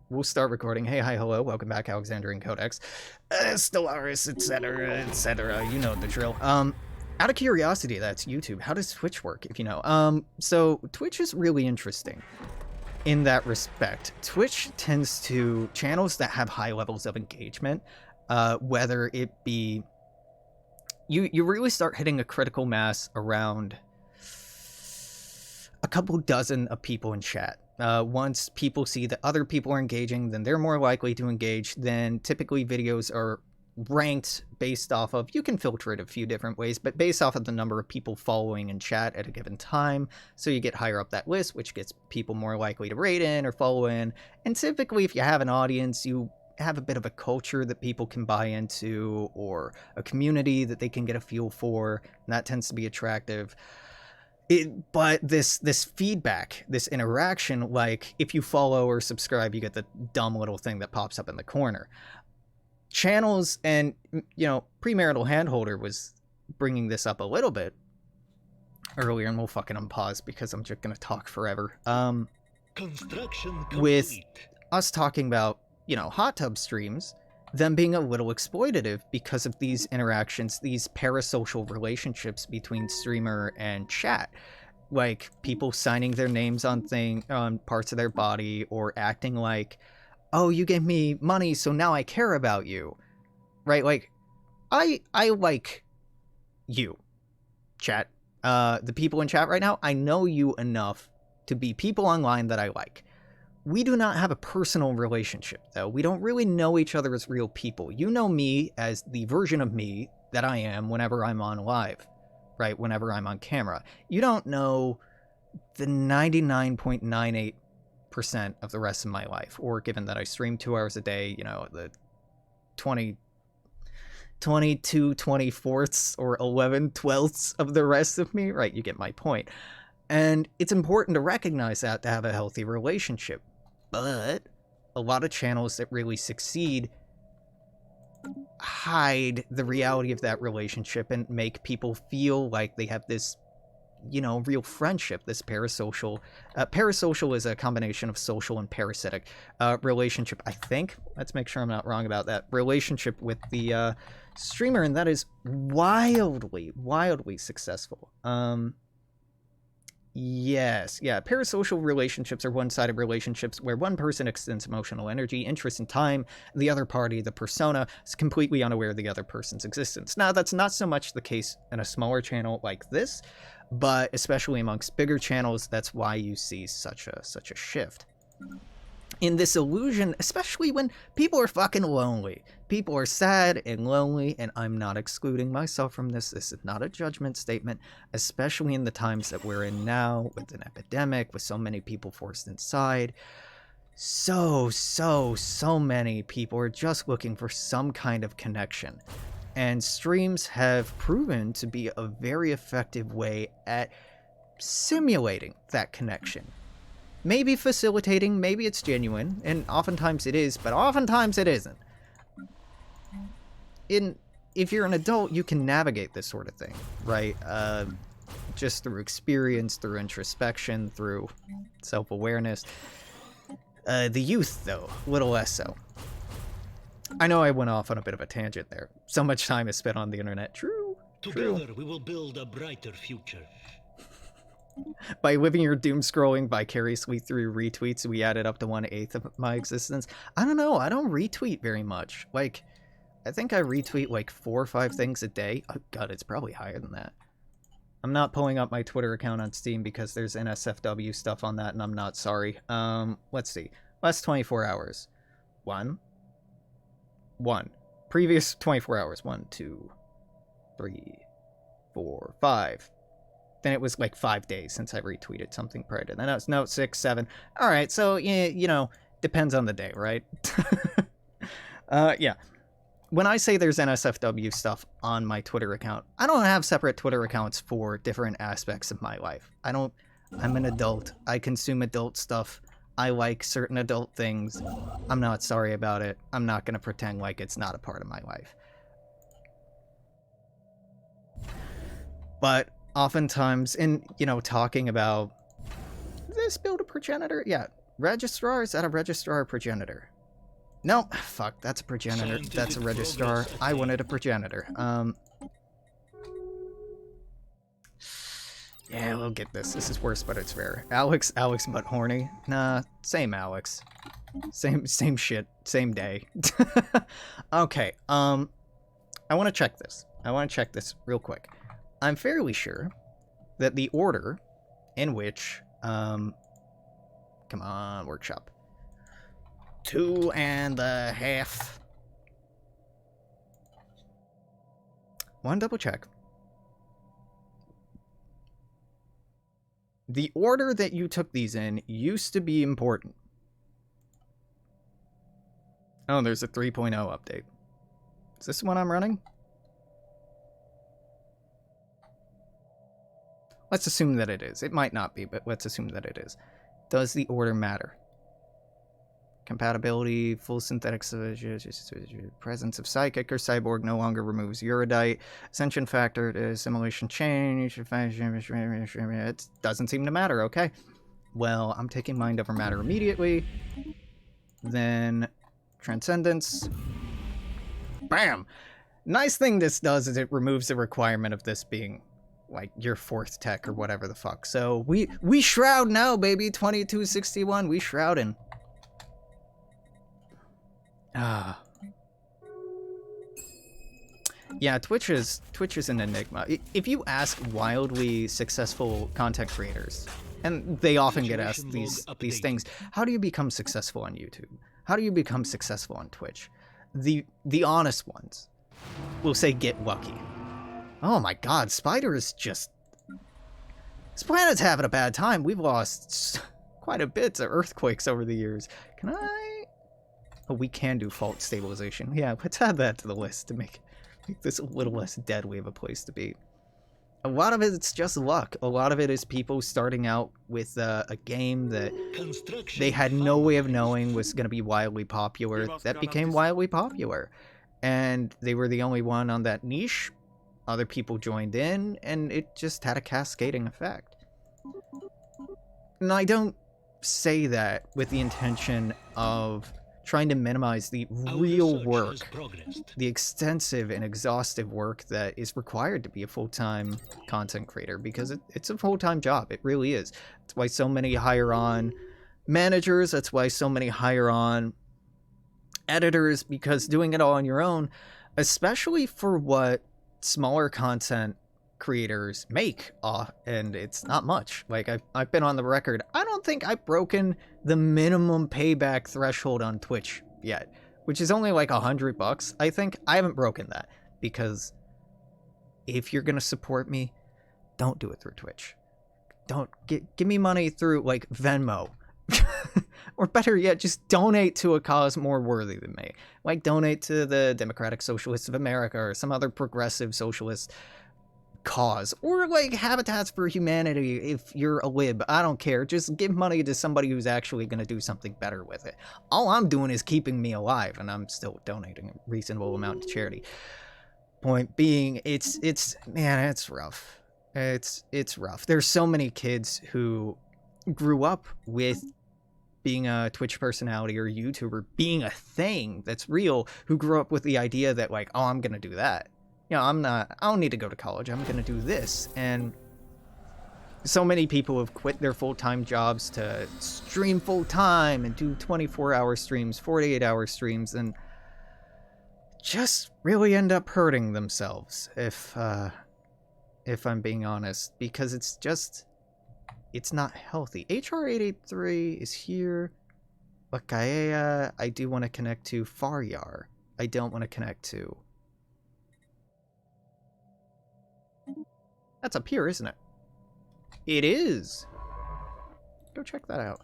we'll start recording. Hey, hi, hello, welcome back, Alexandrian Codex, Stellaris, etc., etc. You know the drill. Out of curiosity, that's YouTube. How does Twitch work? If you know, so Twitch is really interesting in that respect. Twitch tends to channels that have high levels of engagement, whether it be you really start hitting a critical mass around a couple dozen of people in chat. Once people see that other people are engaging, then they're more likely to engage. Then typically videos are ranked based off of, you can filter it a few different ways, but based off of the number of people following in chat at a given time. So you get higher up that list, which gets people more likely to rate in or follow in. And typically, if you have an audience, you have a bit of a culture that people can buy into, or a community that they can get a feel for, and that tends to be attractive. But this feedback, this interaction, like if you follow or subscribe, you get the dumb little thing that pops up in the corner. Channels and, Premarital Handholder was bringing this up a little bit earlier, and we'll fucking unpause because I'm just gonna talk forever. Construction complete. With us talking about, hot tub streams, them being a little exploitative because of these interactions, these parasocial relationships between streamer and chat. Like people signing their names on parts of their body, or acting like, oh, you gave me money, so now I care about you. Right? Like, I like you, chat. The people in chat right now, I know you enough to be people online that I like. We do not have a personal relationship, though. We don't really know each other as real people. You know me as the version of me that I am whenever I'm on live, right? Whenever I'm on camera. You don't know the 99.98% of the rest of my life, or given that I stream 2 hours a day, the 22 24ths or 11 12ths of the rest of me, right? You get my point. And it's important to recognize that to have a healthy relationship. But a lot of channels that really succeed hide the reality of that relationship and make people feel like they have this, real friendship, this parasocial. Parasocial is a combination of social and parasitic relationship, I think. Let's make sure I'm not wrong about that. Relationship with the streamer, and that is wildly, wildly successful. Yes, yeah. Parasocial relationships are one-sided relationships where one person extends emotional energy, interest, and time, and the other party, the persona, is completely unaware of the other person's existence. Now, that's not so much the case in a smaller channel like this, but especially amongst bigger channels, that's why you see such a shift in this illusion, especially when people are fucking lonely. People are sad and lonely, and I'm not excluding myself from this. This is not a judgment statement, especially in the times that we're in now, with an epidemic, with so many people forced inside. So many people are just looking for some kind of connection. And streams have proven to be a very effective way at simulating that connection. Maybe facilitating, maybe it's genuine, and oftentimes it is, but oftentimes it isn't. If you're an adult, you can navigate this sort of thing, right? Just through experience, through introspection, through self-awareness. The youth, though, a little less so. I know I went off on a bit of a tangent there. So much time is spent on the internet. True. Together we will build a brighter future. By living your doom scrolling vicariously through retweets, we added up to 1/8 of my existence. I don't know. I don't retweet very much. Like, I think I retweet like 4 or 5 things a day. Oh god, it's probably higher than that. I'm not pulling up my Twitter account on Steam because there's NSFW stuff on that, and I'm not sorry. Let's see. Last 24 hours. 1. Previous 24 hours. 1, 2, 3, 4, 5. Then it was like 5 days since I retweeted something prior to that. No, 6, 7. All right, so, depends on the day, right? Yeah. When I say there's NSFW stuff on my Twitter account, I don't have separate Twitter accounts for different aspects of my life. I'm an adult. I consume adult stuff. I like certain adult things. I'm not sorry about it. I'm not going to pretend like it's not a part of my life. But oftentimes, in talking about this build a progenitor, yeah, Registrar? Is that a registrar or progenitor? No, fuck, that's a progenitor. Scientific That's a registrar. progress I wanted a attained. progenitor. Yeah, we'll get this. This is worse, but it's rare. Alex but horny. Nah, same Alex. Same shit. Same day. Okay, I want to check this. I want to check this real quick. I'm fairly sure that the order in which, come on, workshop. 2.5. One double check. The order that you took these in used to be important. Oh, there's a 3.0 update. Is this the one I'm running? Let's assume that it is. It might not be, but let's assume that it is. Does the order matter? Compatibility, full synthetic presence of psychic or cyborg no longer removes uridite. Ascension factor to assimilation change. It doesn't seem to matter, okay. Well, I'm taking mind over matter immediately. Then transcendence. Bam! Nice thing this does is it removes the requirement of this being like your 4th tech or whatever the fuck. So we shroud now, baby. 2261, we shrouding. Ah. Yeah, Twitch is an enigma. If you ask wildly successful content creators, and they often get asked these things, how do you become successful on YouTube? How do you become successful on Twitch? The honest ones will say get lucky. Oh my god, Spider is just... This planet's having a bad time. We've lost quite a bit to earthquakes over the years. Can I... Oh, we can do fault stabilization. Yeah, let's add that to the list to make this a little less deadly of a place to be. A lot of it's just luck. A lot of it is people starting out with a game that they had no way of knowing was going to be wildly popular. That became wildly popular. And they were the only one on that niche. Other people joined in, and it just had a cascading effect. And I don't say that with the intention of trying to minimize the real work, the extensive and exhaustive work that is required to be a full-time content creator, because it's a full-time job. It really is. That's why so many hire on managers. That's why so many hire on editors, because doing it all on your own, especially for what smaller content creators make, and it's not much. Like, I've been on the record, I don't think I've broken the minimum payback threshold on Twitch yet, which is only like $100. I think I haven't broken that, because if you're gonna support me, don't do it through Twitch. Don't give me money through like Venmo. Or better yet, just donate to a cause more worthy than me. Like, donate to the Democratic Socialists of America or some other progressive socialist cause. Or, like, Habitats for Humanity if you're a lib. I don't care. Just give money to somebody who's actually going to do something better with it. All I'm doing is keeping me alive, and I'm still donating a reasonable amount to charity. Point being, it's man, it's rough. It's rough. There's so many kids who grew up with being a Twitch personality or YouTuber being a thing that's real, who grew up with the idea that, like, oh, I'm gonna do that. You know, I don't need to go to college. I'm gonna do this. And so many people have quit their full-time jobs to stream full-time and do 24-hour streams, 48-hour streams, and just really end up hurting themselves, if I'm being honest, because it's not healthy. HR883 is here. Wakaea, I do want to connect to. Faryar, I don't want to connect to. That's up here, isn't it? It is. Go check that out.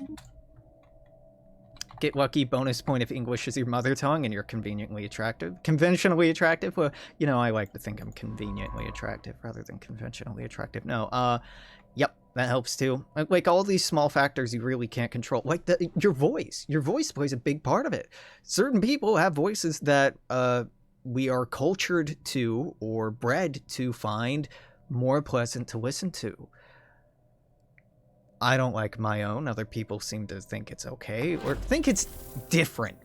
Get lucky, bonus point if English is your mother tongue and you're conveniently attractive. Conventionally attractive? Well, you know, I like to think I'm conveniently attractive rather than conventionally attractive. No, yep, that helps too. Like, all these small factors you really can't control. Like, your voice. Your voice plays a big part of it. Certain people have voices that we are cultured to or bred to find more pleasant to listen to. I don't like my own. Other people seem to think it's okay or think it's different.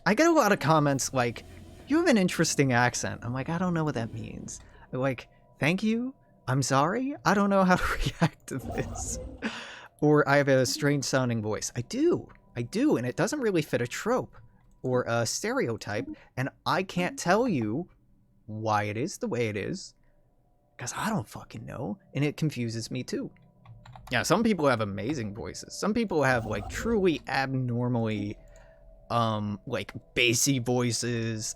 I get a lot of comments like, you have an interesting accent. I'm like, I don't know what that means. They're like, thank you. I'm sorry. I don't know how to react to this. Or I have a strange sounding voice. I do, and it doesn't really fit a trope or a stereotype, and I can't tell you why it is the way it is, because I don't fucking know, and it confuses me too. Yeah, some people have amazing voices. Some people have, like, truly abnormally, like, bassy voices.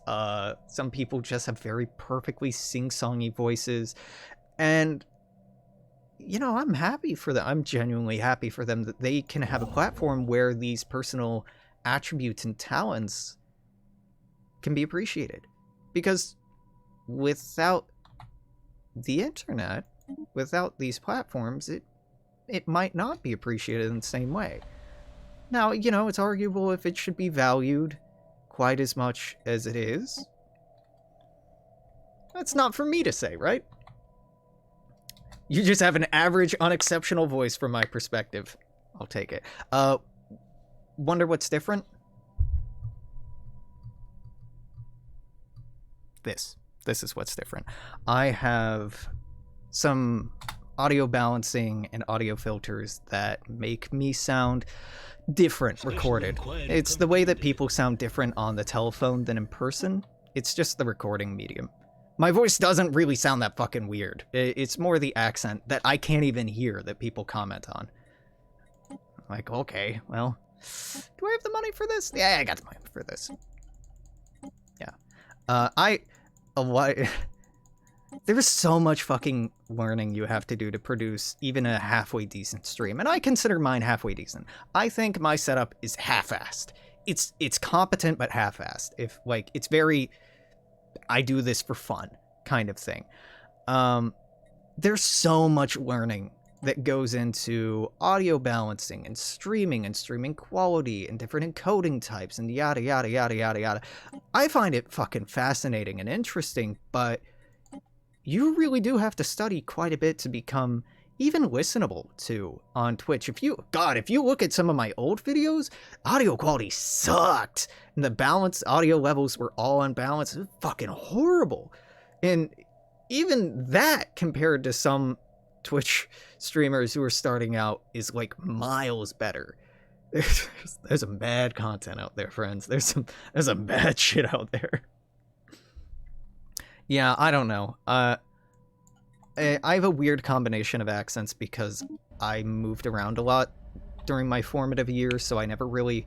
Some people just have very perfectly sing-songy voices, and you know, I'm happy for them. I'm genuinely happy for them that they can have a platform where these personal attributes and talents can be appreciated. Because without the internet, without these platforms, it might not be appreciated in the same way. Now, you know, it's arguable if it should be valued quite as much as it is. That's not for me to say, right? You just have an average, unexceptional voice from my perspective. I'll take it. Wonder what's different? This is what's different. I have some audio balancing and audio filters that make me sound different recorded. It's the way that people sound different on the telephone than in person. It's just the recording medium. My voice doesn't really sound that fucking weird. It's more the accent that I can't even hear that people comment on. Like, okay, well, do I have the money for this? Yeah, I got the money for this. Yeah. There's so much fucking learning you have to do to produce even a halfway decent stream, and I consider mine halfway decent. I think my setup is half-assed. It's competent but half-assed. If, like, it's very, I do this for fun kind of thing. There's so much learning that goes into audio balancing and streaming quality and different encoding types and yada yada yada yada yada. I find it fucking fascinating and interesting, but you really do have to study quite a bit to become even listenable to on Twitch. If you look at some of my old videos, audio quality sucked. And the audio levels were all unbalanced. It was fucking horrible. And even that, compared to some Twitch streamers who are starting out, is like miles better. There's some bad content out there, friends. There's some bad shit out there. Yeah, I don't know. I have a weird combination of accents because I moved around a lot during my formative years, so I never really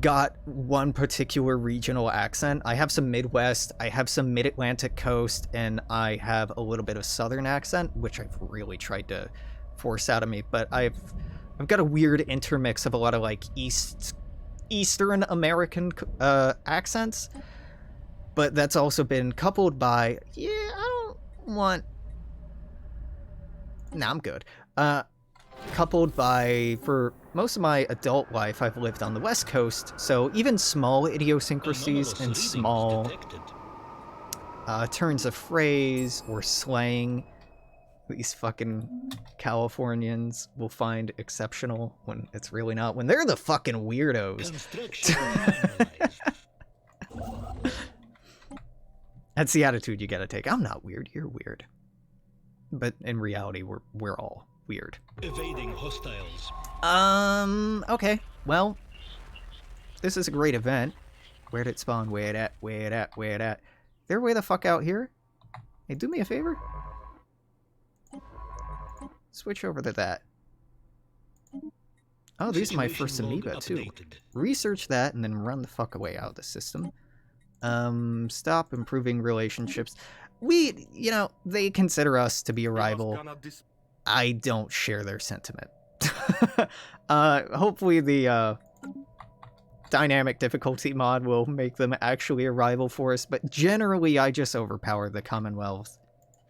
got one particular regional accent. I have some Midwest, I have some Mid-Atlantic coast, and I have a little bit of Southern accent, which I've really tried to force out of me, but I've got a weird intermix of a lot of, like, Eastern American accents. But that's also been coupled by, yeah, I don't want... Nah, I'm good. Coupled by, for most of my adult life, I've lived on the West Coast, so even small idiosyncrasies and small turns of phrase or slang, these fucking Californians will find exceptional when it's really not, when they're the fucking weirdos. That's the attitude you gotta take. I'm not weird, you're weird. But in reality, we're all weird. Evading hostiles. Okay. Well, this is a great event. Where'd it spawn? Where it at? Where it at? Where it at? They're way the fuck out here. Hey, do me a favor. Switch over to that. Oh, these are my first amoeba, too. Research that and then run the fuck away out of the system. Stop improving relationships. You know, they consider us to be a rival. I don't share their sentiment. Hopefully the, dynamic difficulty mod will make them actually a rival for us, but generally I just overpower the Commonwealth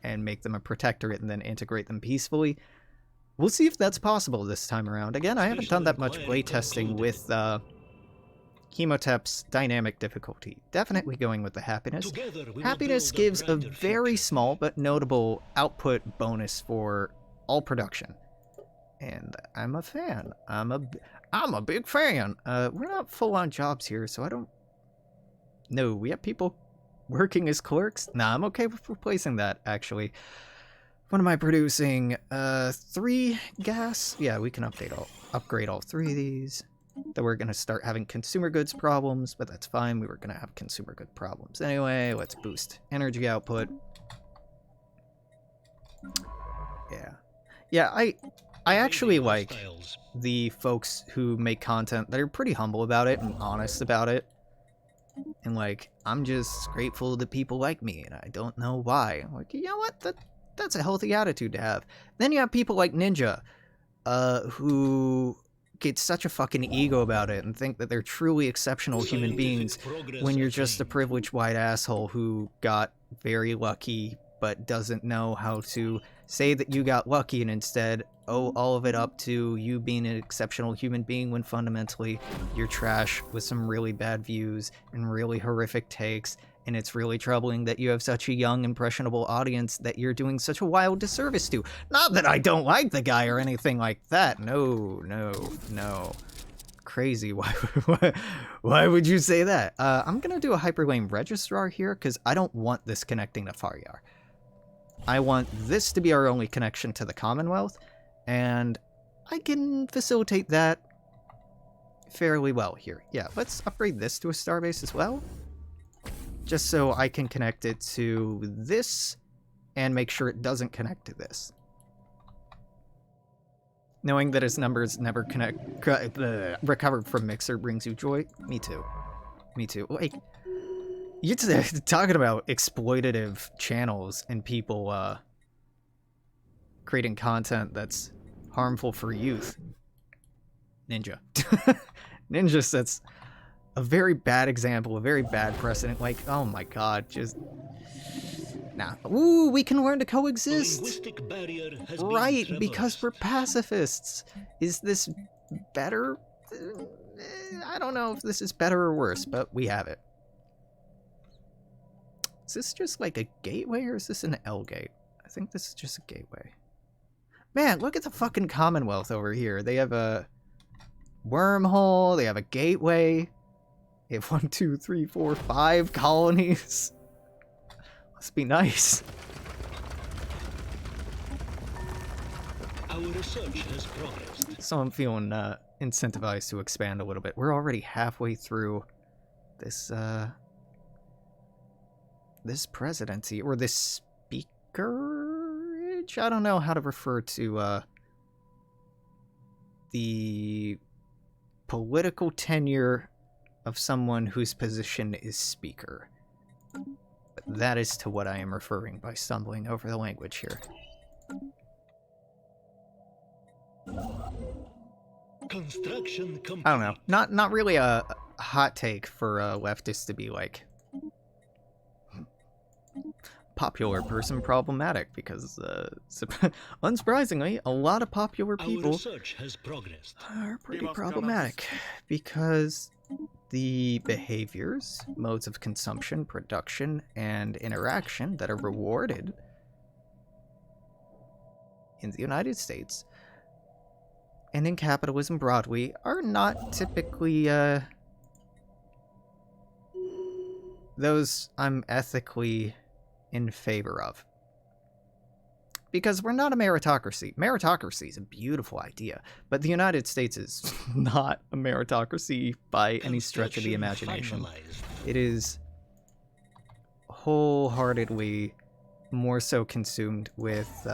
and make them a protectorate and then integrate them peacefully. We'll see if that's possible this time around. Again, I haven't done that much playtesting with, Hemotep's dynamic difficulty. Definitely going with the happiness. Happiness gives a very small but notable output bonus for all production. and I'm a fan. I'm a big fan. We're not full-on jobs here, so I don't... No, we have people working as clerks. Nah, I'm okay with replacing that, actually. What am I producing? 3 gas? Yeah, we can upgrade all 3 of these. Then we're gonna start having consumer goods problems, but that's fine. We were gonna have consumer good problems anyway. Let's boost energy output. Yeah. Yeah, I actually like Hostiles. the folks who make content that are pretty humble about it and honest about it. And like, I'm just grateful that people like me, and I don't know why. I'm like, you know what? That's a healthy attitude to have. Then you have people like Ninja, who get such a fucking ego about it and think that they're truly exceptional human beings Scientific when progress you're just a attained. privileged white asshole who got very lucky but doesn't know how to say that you got lucky and instead owe all of it up to you being an exceptional human being when fundamentally you're trash with some really bad views and really horrific takes, and it's really troubling that you have such a young, impressionable audience that you're doing such a wild disservice to. Not that I don't like the guy or anything like that. No, no, no. Crazy. Why would you say that? I'm gonna do a hyperlane registrar here because I don't want this connecting to Faryar. I want this to be our only connection to the Commonwealth, and I can facilitate that fairly well here. Yeah, let's upgrade this to a starbase as well, just so I can connect it to this and make sure it doesn't connect to this. Knowing that his numbers never recovered from Mixer brings you joy. Me too. Me too. Like, you're talking about exploitative channels and people creating content that's harmful for youth. Ninja. Ninja sets a very bad example, a very bad precedent. Like, oh my god, just... Nah. Ooh, we can learn to A coexist! linguistic barrier has been Right, traversed. because we're pacifists. Is this better? I don't know if this is better or worse, but we have it. Is this just like a gateway or is this an L gate? I think this is just a gateway. Man, look at the fucking Commonwealth over here. They have a wormhole, they have a gateway. They have 1, 2, 3, 4, 5 colonies. Must be nice. Our research has progressed. So I'm feeling incentivized to expand a little bit. We're already halfway through this this presidency, or this speakerage? I don't know how to refer to the political tenure of someone whose position is speaker. But that is to what I am referring by stumbling over the language here. Construction complete. I don't know. Not really a hot take for leftists to be like popular person problematic, because unsurprisingly, a lot of popular Our people research has progressed. are pretty problematic because the behaviors, modes of consumption, production, and interaction that are rewarded in the United States and in capitalism broadly are not typically those I'm ethically in favor of. Because we're not a meritocracy. Meritocracy is a beautiful idea, but the United States is not a meritocracy by any stretch of the Construction imagination. finalized. It is wholeheartedly more so consumed with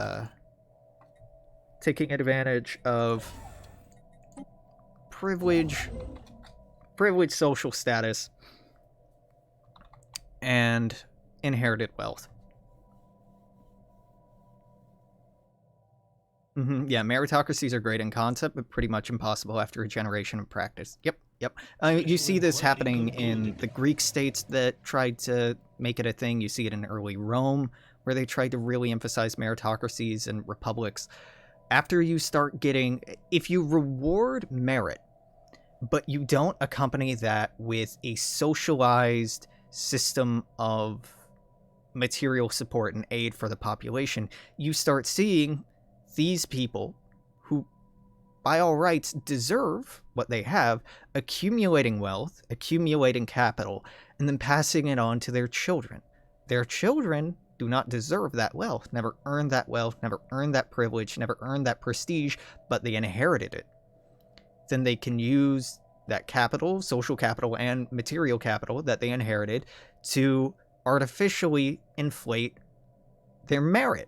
taking advantage of privileged social status and inherited wealth. Yeah, meritocracies are great in concept, but pretty much impossible after a generation of practice. Yep. You see this happening in the Greek states that tried to make it a thing. You see it in early Rome, where they tried to really emphasize meritocracies and republics. After you start getting... If you reward merit, but you don't accompany that with a socialized system of material support and aid for the population, you start seeing these people who by all rights, deserve what they have, accumulating wealth, accumulating capital, and then passing it on to their children. Their children do not deserve that wealth, never earned that wealth, never earned that privilege, never earned that prestige, but they inherited it. Then they can use that capital, social capital, and material capital that they inherited to artificially inflate their merit,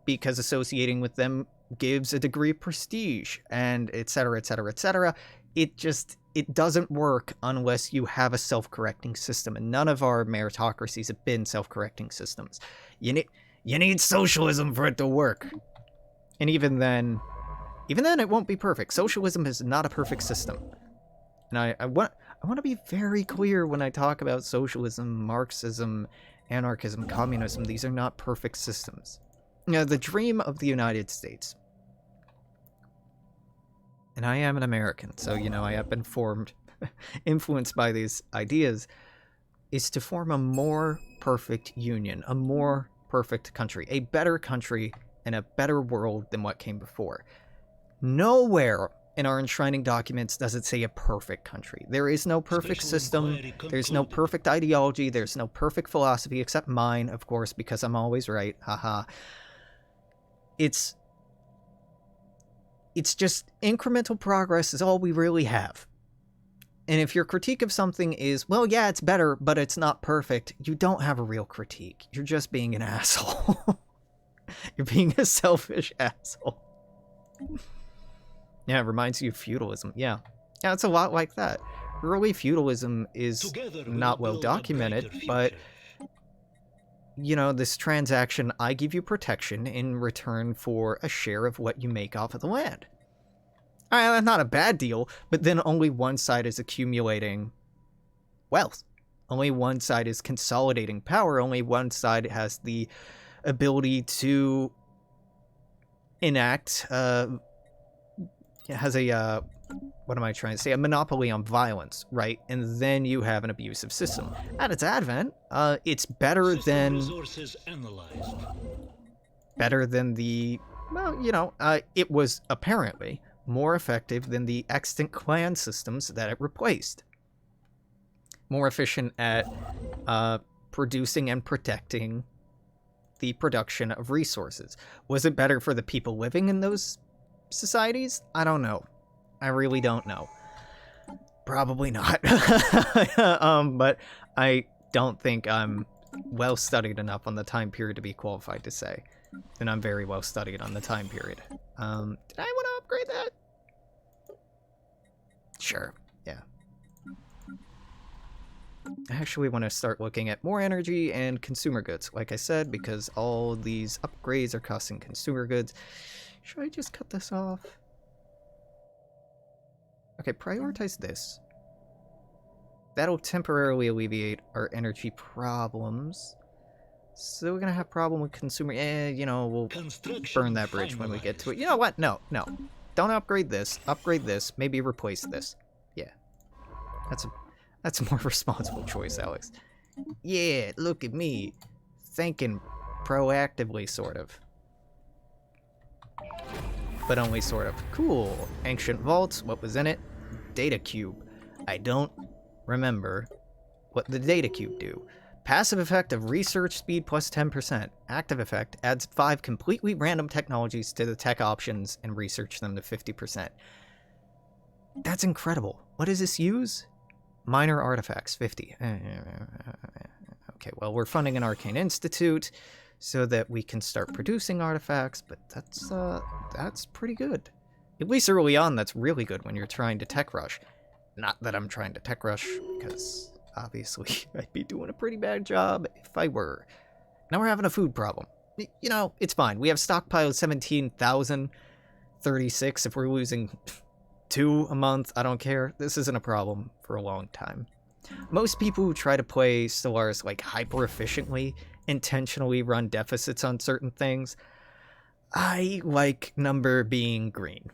because associating with them gives a degree of prestige, and etc., etc., etc. It doesn't work unless you have a self-correcting system, and none of our meritocracies have been self-correcting systems. You need socialism for it to work. And even then it won't be perfect. Socialism is not a perfect system. And I want to be very clear when I talk about socialism, Marxism, anarchism, communism. These are not perfect systems. The dream of the United States, and I am an American, so, I have been influenced by these ideas, is to form a more perfect union, a more perfect country, a better country, and a better world than what came before. Nowhere in our enshrining documents does it say a perfect country. There is no perfect system, there's no perfect ideology, there's no perfect philosophy, except mine, of course, because I'm always right, haha. It's just incremental progress is all we really have. And if your critique of something is, well, yeah, it's better, but it's not perfect, you don't have a real critique. You're just being an asshole. You're being a selfish asshole. Yeah, it reminds you of feudalism. Yeah, it's a lot like that. Early feudalism is not well documented, but this transaction, I give you protection in return for a share of what you make off of the land. That's not a bad deal, but then only one side is accumulating wealth. Only one side is consolidating power. Only one side has the ability to enact, has a, what am I trying to say? A monopoly on violence, right? And then you have an abusive system. At its advent, it's better than the, well, it was apparently more effective than the extant clan systems that it replaced. More efficient at producing and protecting the production of resources. Was it better for the people living in those societies? I don't know. I really don't know. Probably not. But I don't think I'm well studied enough on the time period to be qualified to say. And I'm very well studied on the time period. Did I want to upgrade that? Sure, yeah. I actually want to start looking at more energy and consumer goods, like I said, because all these upgrades are costing consumer goods. Should I just cut this off? Okay, prioritize this. That'll temporarily alleviate our energy problems. So we're gonna have problem with consumer. We'll burn that bridge when we get to it. You know what? No. Don't upgrade this. Upgrade this. Maybe replace this. Yeah. That's a more responsible choice, Alex. Yeah, look at me. Thinking proactively, sort of. But only sort of. Cool. Ancient vaults. What was in it? Data cube. I don't remember what the data cube do. Passive effect of research speed plus 10%. Active effect adds 5 completely random technologies to the tech options and research them to 50%. That's incredible. What does this use? Minor artifacts, 50. Okay, well, we're funding an arcane institute so that we can start producing artifacts, but that's pretty good. At least early on, that's really good when you're trying to tech rush. Not that I'm trying to tech rush, because obviously I'd be doing a pretty bad job if I were. Now we're having a food problem. It's fine. We have stockpiled 17,036. If we're losing 2 a month, I don't care. This isn't a problem for a long time. Most people who try to play Stellaris like hyper efficiently intentionally run deficits on certain things. I like number being green.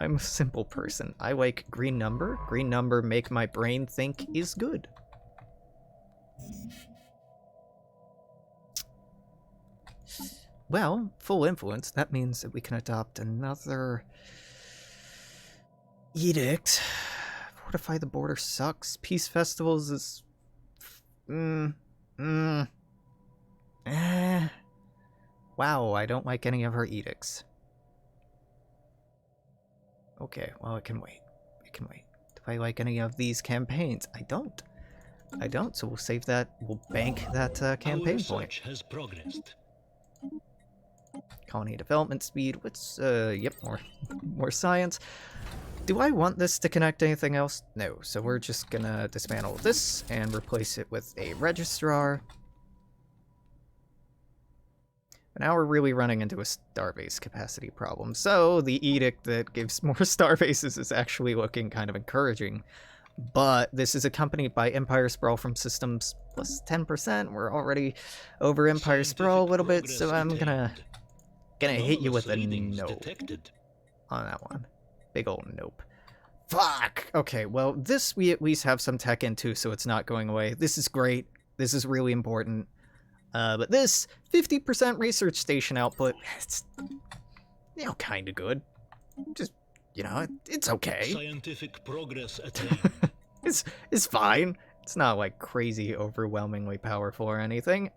I'm a simple person. I like green number. Green number make my brain think is good. well, full influence. That means that we can adopt another edict. Fortify the border sucks. Peace festivals is... Wow, I don't like any of her edicts. Okay, well, it can wait. It can wait. Do I like any of these campaigns? I don't. I don't, so we'll save that. We'll bank that campaign Our point. research has progressed. Colony development speed. What's, yep, more science. Do I want this to connect to anything else? No, so we're just gonna dismantle this and replace it with a registrar. But now we're really running into a starbase capacity problem. So the edict that gives more starbases is actually looking kind of encouraging. But this is accompanied by Empire Sprawl from systems plus 10%. We're already over Empire Sprawl a little bit, so I'm gonna hit you with a no on that one. Big old nope. Fuck! Okay, well, this we at least have some tech into, so it's not going away. This is great. This is really important. But this, 50% research station output, it's, you know, kind of good. Just, you know, it's okay. Scientific progress attained. It's fine. It's not, like, crazy, overwhelmingly powerful or anything.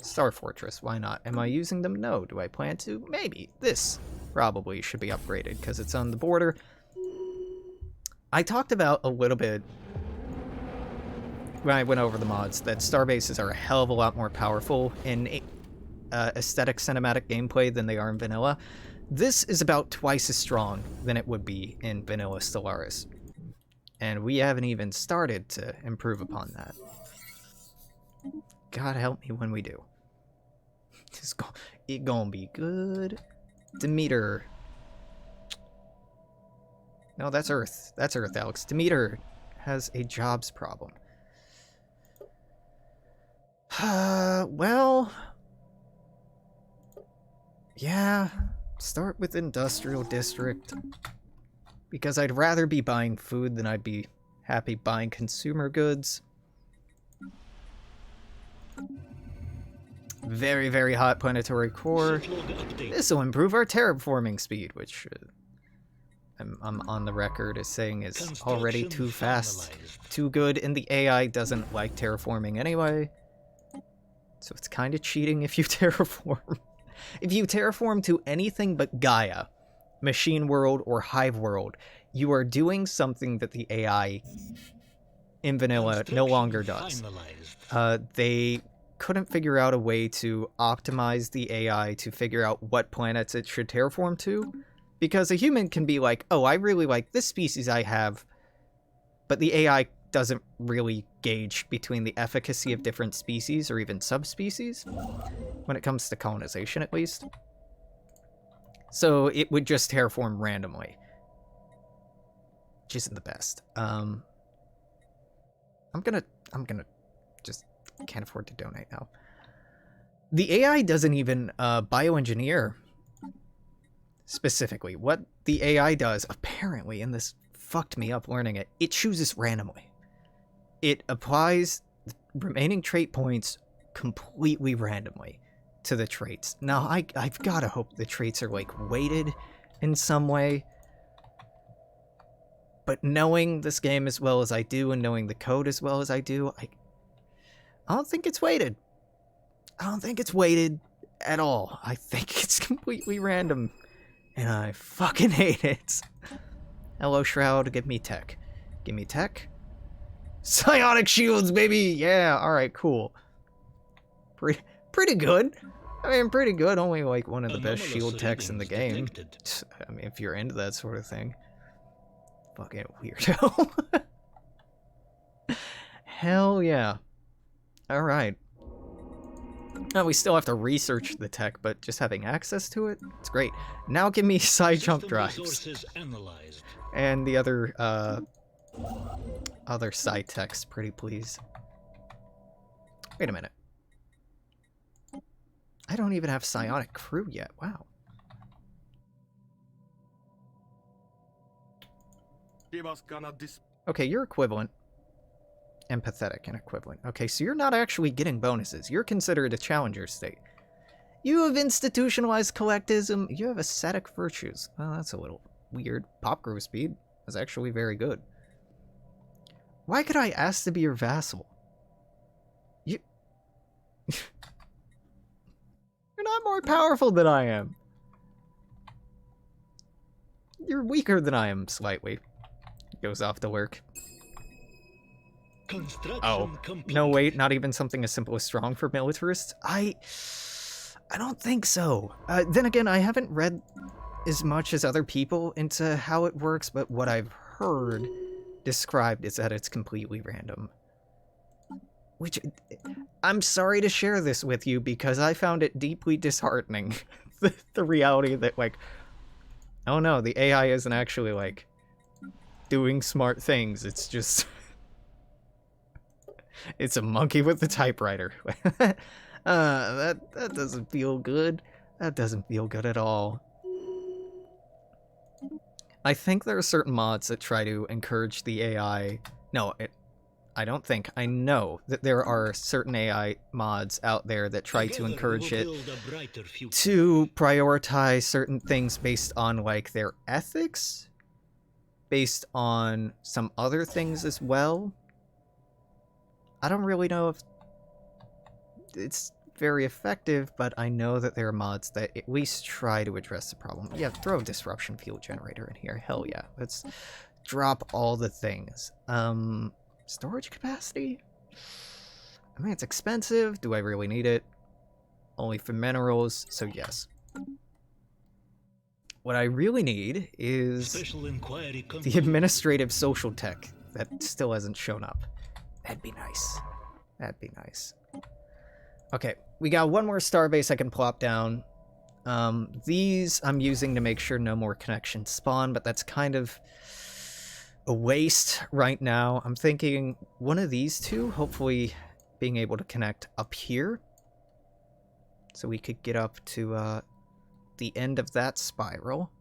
Star Fortress, why not? Am I using them? No. Do I plan to? Maybe. This probably should be upgraded, because it's on the border. I talked about a little bit when I went over the mods that starbases are a hell of a lot more powerful in aesthetic cinematic gameplay than they are in vanilla. This is about twice as strong than it would be in vanilla Stellaris. And we haven't even started to improve upon that. God help me when we do. It gonna be good. Demeter. No, that's Earth. That's Earth, Alex. Demeter has a jobs problem. Well... yeah, start with Industrial District. Because I'd rather be buying food than I'd be happy buying consumer goods. Very, very hot planetary core. This will improve our terraforming speed, which I'm on the record as saying is already too fast, too good, and the AI doesn't like terraforming anyway. So it's kind of cheating if you terraform. If you terraform to anything but Gaia, Machine World, or Hive World, you are doing something that the AI in vanilla no longer does. They couldn't figure out a way to optimize the AI to figure out what planets it should terraform to, because a human can be like, oh, I really like this species I have, but the AI doesn't really gauge between the efficacy of different species or even subspecies, when it comes to colonization at least. So it would just terraform randomly, which isn't the best. I'm gonna just can't afford to donate now. The AI doesn't even bioengineer specifically. What the AI does, apparently, and this fucked me up learning it, it chooses randomly. It applies remaining trait points completely randomly to the traits. Now, I've got to hope the traits are, like, weighted in some way. But knowing this game as well as I do and knowing the code as well as I do, I don't think it's weighted. I don't think it's weighted at all. I think it's completely random. And I fucking hate it. Hello, Shroud. Give me tech. Give me tech. Psionic shields, baby! Yeah, alright, cool. Pretty good. I mean, pretty good. Only, like, one of the best shield techs in the game. I mean, if you're into that sort of thing. Fucking weirdo. Hell yeah. Alright. Now, we still have to research the tech, but just having access to it, it's great. Now give me side jump drives. And the other side techs, pretty please. Wait a minute. I don't even have psionic crew yet. Wow. Okay, you're equivalent. empathetic and equivalent. Okay, so you're not actually getting bonuses. You're considered a challenger state. You have institutionalized collectivism. You have ascetic virtues. Well, that's a little weird. Pop growth speed is actually very good. Why could I ask to be your vassal? You... You're not more powerful than I am. You're weaker than I am, slightly. Goes off to work. Construction complete. No, wait, not even something as simple as strong for militarists? I don't think so. Then again, I haven't read as much as other people into how it works, but what I've heard described is that it's completely random. Which, I'm sorry to share this with you because I found it deeply disheartening. the reality that, like, oh no, the AI isn't actually, like, doing smart things. It's just... it's a monkey with a typewriter. That doesn't feel good. That doesn't feel good at all. I think there are certain mods that try to encourage the AI... No, I don't think. I know that there are certain AI mods out there that try to encourage it to prioritize certain things based on, like, their ethics, based on some other things as well. I don't really know if it's very effective, but I know that there are mods that at least try to address the problem. Yeah, throw a disruption field generator in here. Hell yeah. Let's drop all the things. Storage capacity? I mean, it's expensive. Do I really need it? Only for minerals, so yes. What I really need is the administrative social tech that still hasn't shown up. That'd be nice. That'd be nice. Okay, we got one more starbase I can plop down. These I'm using to make sure no more connections spawn, but that's kind of a waste right now. I'm thinking one of these two, hopefully being able to connect up here. So we could get up to the end of that spiral.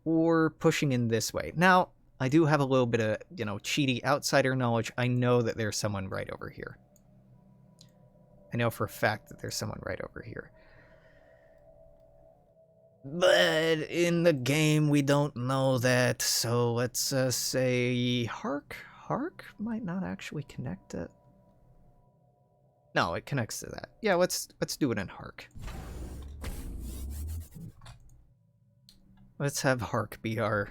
Or pushing in this way. Now, I do have a little bit of, you know, cheaty outsider knowledge. I know that there's someone right over here. I know for a fact that there's someone right over here. But in the game, we don't know that, so let's say Hark? Hark might not actually connect it. No, it connects to that. Yeah, let's do it in Hark. Let's have Hark be our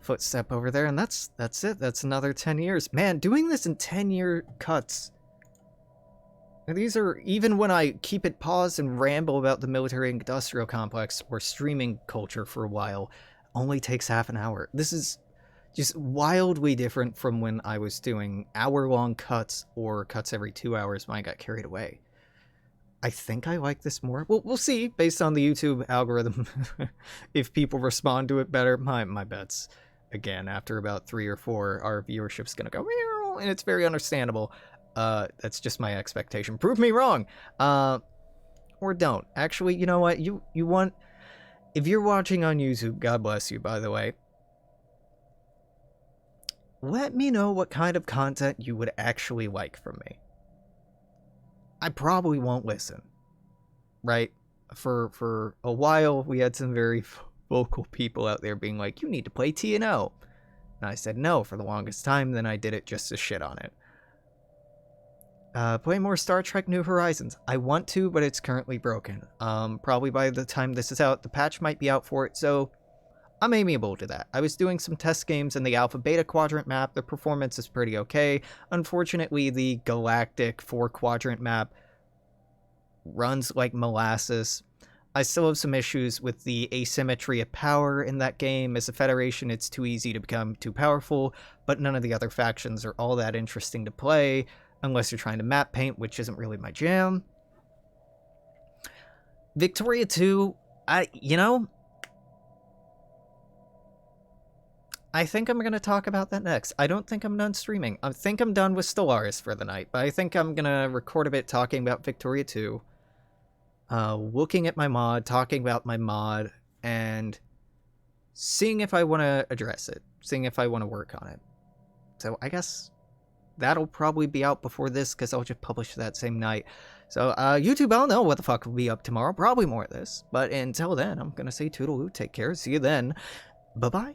footstep over there, and that's it. That's another 10 years. Man, doing this in 10-year cuts. And these are, even when I keep it paused and ramble about the military-industrial complex or streaming culture for a while, only takes half an hour. This is just wildly different from when I was doing hour-long cuts or cuts every 2 hours when I got carried away. I think I like this more. Well, we'll see, based on the YouTube algorithm, if people respond to it better. My bets, again, after about 3 or 4, our viewership's gonna go, meow, and it's very understandable. That's just my expectation. Prove me wrong! Or don't. Actually, you know what? You want... If you're watching on YouTube, God bless you, by the way, let me know what kind of content you would actually like from me. I probably won't listen, right? For a while, we had some very vocal people out there being like, you need to play TNO. And I said no for the longest time, then I did it just to shit on it. Play more Star Trek New Horizons. I want to, but it's currently broken. Probably by the time this is out, the patch might be out for it, so I'm amiable to that. I was doing some test games in the Alpha Beta Quadrant map. The performance is pretty okay. Unfortunately, the Galactic 4-quadrant map runs like molasses. I still have some issues with the asymmetry of power in that game. As a Federation, it's too easy to become too powerful, but none of the other factions are all that interesting to play, unless you're trying to map paint, which isn't really my jam. Victoria 2, I think I'm going to talk about that next. I don't think I'm done streaming. I think I'm done with Stellaris for the night, but I think I'm going to record a bit talking about Victoria 2, looking at my mod, talking about my mod, and seeing if I want to address it, seeing if I want to work on it. So I guess that'll probably be out before this because I'll just publish that same night. So YouTube, I don't know what the fuck will be up tomorrow. Probably more of this. But until then, I'm going to say toodaloo. Take care. See you then. Bye-bye.